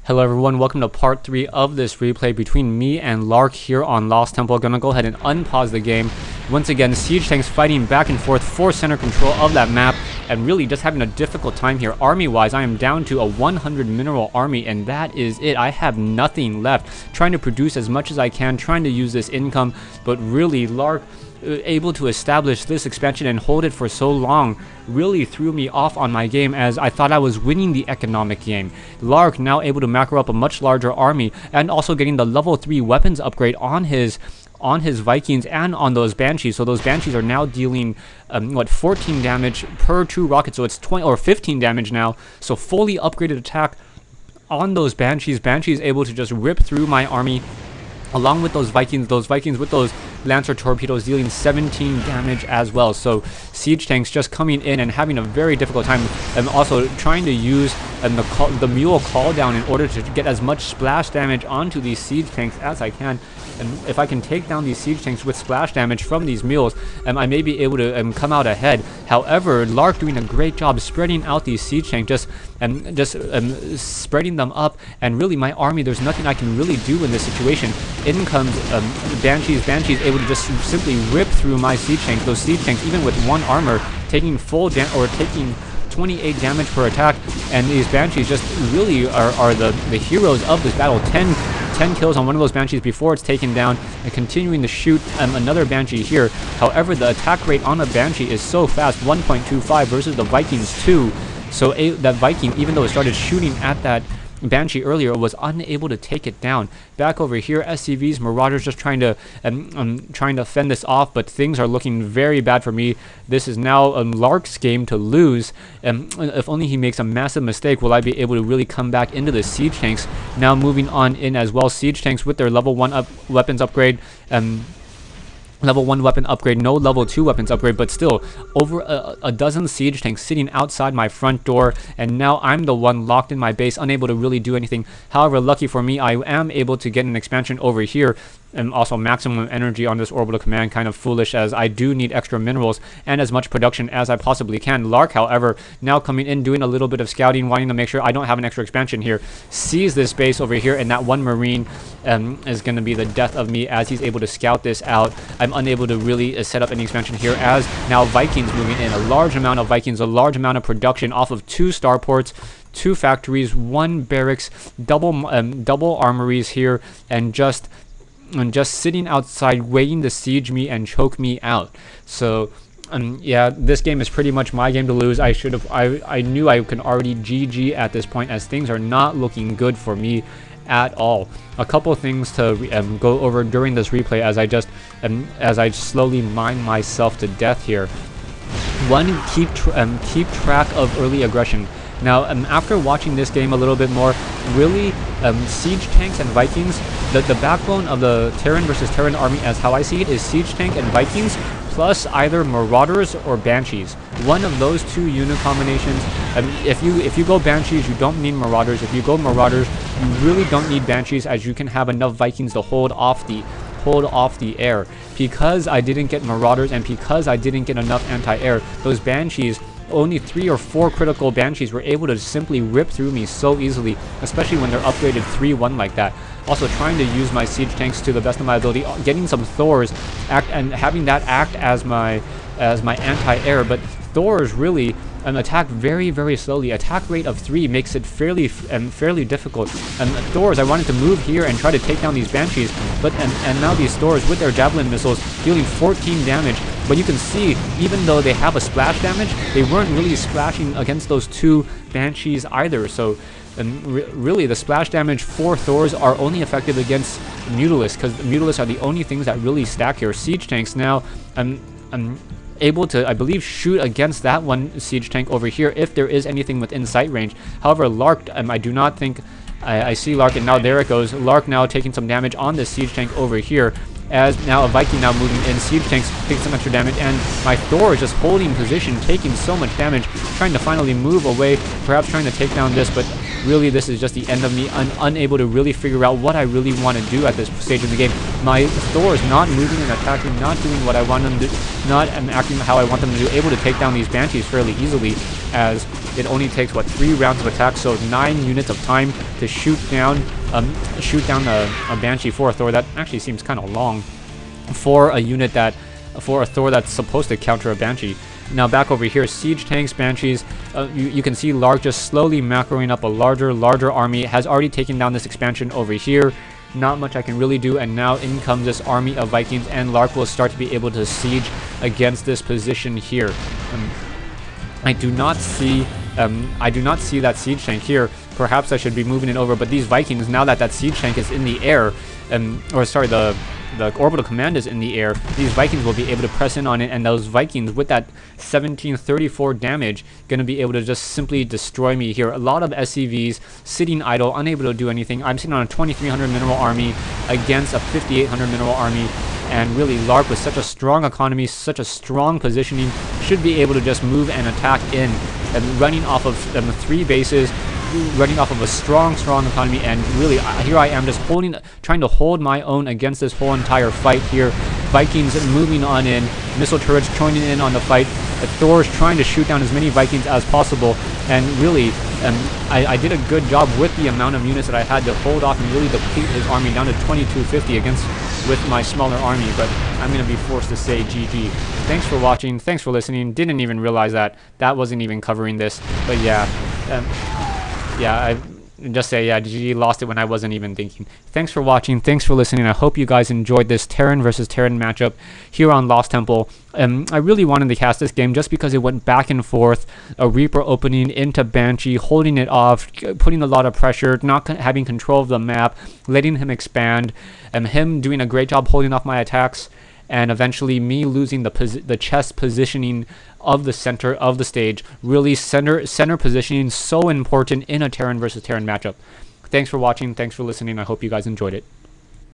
Hello everyone, welcome to part 3 of this replay between me and Lark here on Lost Temple. Gonna go ahead and unpause the game. Once again, siege tanks fighting back and forth for center control of that map and really just having a difficult time here. Army wise, I am down to a 100 mineral army and that is it. I have nothing left. Trying to produce as much as I can, trying to use this income, but really Lark able to establish this expansion and hold it for so long really threw me off on my game, as I thought I was winning the economic game. Lark now able to macro up a much larger army and also getting the level 3 weapons upgrade on his Vikings and on those Banshees. So those Banshees are now dealing 14 damage per 2 rockets, so it's 20 or 15 damage now. So fully upgraded attack on those Banshees. Banshees able to just rip through my army along with those Vikings with those Lancer torpedoes dealing 17 damage as well. So siege tanks just coming in and having a very difficult time, and also trying to use the mule call down in order to get as much splash damage onto these siege tanks as I can. And if I can take down these siege tanks with splash damage from these mules, I may be able to come out ahead. However, Lark doing a great job spreading out these siege tanks, just spreading them up, and really my army, there's nothing I can really do in this situation. In comes Banshees able to just simply rip through my siege tanks. Those siege tanks, even with 1 armor, taking full taking 28 damage per attack, and these Banshees just really are the heroes of this battle. 10 kills on one of those Banshees before it's taken down, and continuing to shoot another Banshee here. However, the attack rate on a Banshee is so fast, 1.25 versus the Vikings 2. So that Viking, even though it started shooting at that Banshee earlier, was unable to take it down. Back over here, SCVs, Marauders just trying to fend this off, but things are looking very bad for me. This is now Lark's game to lose. If only he makes a massive mistake, will I be able to really come back into the siege tanks. Now moving on in as well, siege tanks with their level 1 weapons upgrade. Level 1 weapon upgrade, no level 2 weapons upgrade, but still over a dozen siege tanks sitting outside my front door, and now I'm the one locked in my base, unable to really do anything. However, lucky for me, I am able to get an expansion over here, and also maximum energy on this orbital command. Kind of foolish, as I do need extra minerals and as much production as I possibly can. Lark, however, now coming in, doing a little bit of scouting, wanting to make sure I don't have an extra expansion here, sees this base over here, and that 1 Marine is going to be the death of me as he's able to scout this out. I'm unable to really set up any expansion here, as now Vikings moving in, a large amount of Vikings, a large amount of production off of 2 starports, 2 factories, 1 barracks, double armories here, and just sitting outside waiting to siege me and choke me out. So yeah, this game is pretty much my game to lose. I knew I could already GG at this point, as things are not looking good for me at all. A couple things to go over during this replay as I slowly mine myself to death here. 1, keep track of early aggression. Now, after watching this game a little bit more, really, siege tanks and Vikings, the backbone of the Terran versus Terran army, as how I see it, is siege tank and Vikings, plus either Marauders or Banshees. One of those 2 unit combinations. If you go Banshees, you don't need Marauders. If you go Marauders, you really don't need Banshees, as you can have enough Vikings to hold off the air. Because I didn't get Marauders and because I didn't get enough anti-air, those Banshees, only 3 or 4 critical Banshees were able to simply rip through me so easily, especially when they're upgraded 3-1 like that. Also trying to use my siege tanks to the best of my ability, getting some Thors and having that act as my anti-air, but Thors really attack very, very slowly. Attack rate of 3 makes it fairly difficult. And Thors, I wanted to move here and try to take down these Banshees, but and now these Thors with their javelin missiles dealing 14 damage. But you can see, even though they have a splash damage, they weren't really splashing against those 2 Banshees either. So really, the splash damage for Thors are only effective against Mutalisks, because Mutalisks are the only things that really stack here. Siege tanks now, able to, I believe, shoot against that 1 siege tank over here if there is anything within sight range. However, Lark, I do not think I see Lark, and now there it goes. Lark now taking some damage on this siege tank over here, as now a Viking now moving in. Siege tanks taking some extra damage, and my Thor is just holding position, taking so much damage, trying to finally move away, perhaps trying to take down this, but really this is just the end of me. I'm unable to really figure out what I really want to do at this stage of the game. My Thor is not moving and attacking, not doing what I want them to do, not acting how I want them to do, able to take down these Banshees fairly easily, as it only takes, what, 3 rounds of attack, so 9 units of time to shoot down a Banshee for a Thor. That actually seems kind of long for a unit that, for a Thor that's supposed to counter a Banshee. Now back over here, Siege Tanks, Banshees, you can see Lark just slowly macroing up a larger army, has already taken down this expansion over here. Not much I can really do, and now in comes this army of Vikings, and Lark will start to be able to siege against this position here. I do not see that siege tank here. Perhaps I should be moving it over, but these Vikings, now that that siege tank is in the air, or sorry, the orbital command is in the air, these Vikings will be able to press in on it, and those Vikings with that 1734 damage going to be able to just simply destroy me here. A lot of SCVs sitting idle, unable to do anything. I'm sitting on a 2300 mineral army against a 5800 mineral army, and really Lark with such a strong economy, such a strong positioning, should be able to just move and attack in, and running off of 3 bases, running off of a strong economy, and really here I am just trying to hold my own against this whole entire fight here. Vikings moving on in, missile turrets joining in on the fight. Thor's trying to shoot down as many Vikings as possible, and really I did a good job with the amount of units that I had to hold off and really deplete his army down to 2250 with my smaller army, but I'm going to be forced to say GG. Thanks for watching, thanks for listening. Didn't even realize that wasn't even covering this, but yeah, I just say, yeah, GG, lost it when I wasn't even thinking. Thanks for watching, thanks for listening. I hope you guys enjoyed this Terran versus Terran matchup here on Lost Temple. I really wanted to cast this game just because it went back and forth, a Reaper opening into Banshee, holding it off, putting a lot of pressure, not having control of the map, letting him expand, and him doing a great job holding off my attacks, and eventually me losing the chess positioning of the center of the stage. Really center positioning so important in a Terran versus Terran matchup. Thanks for watching, thanks for listening. I hope you guys enjoyed it.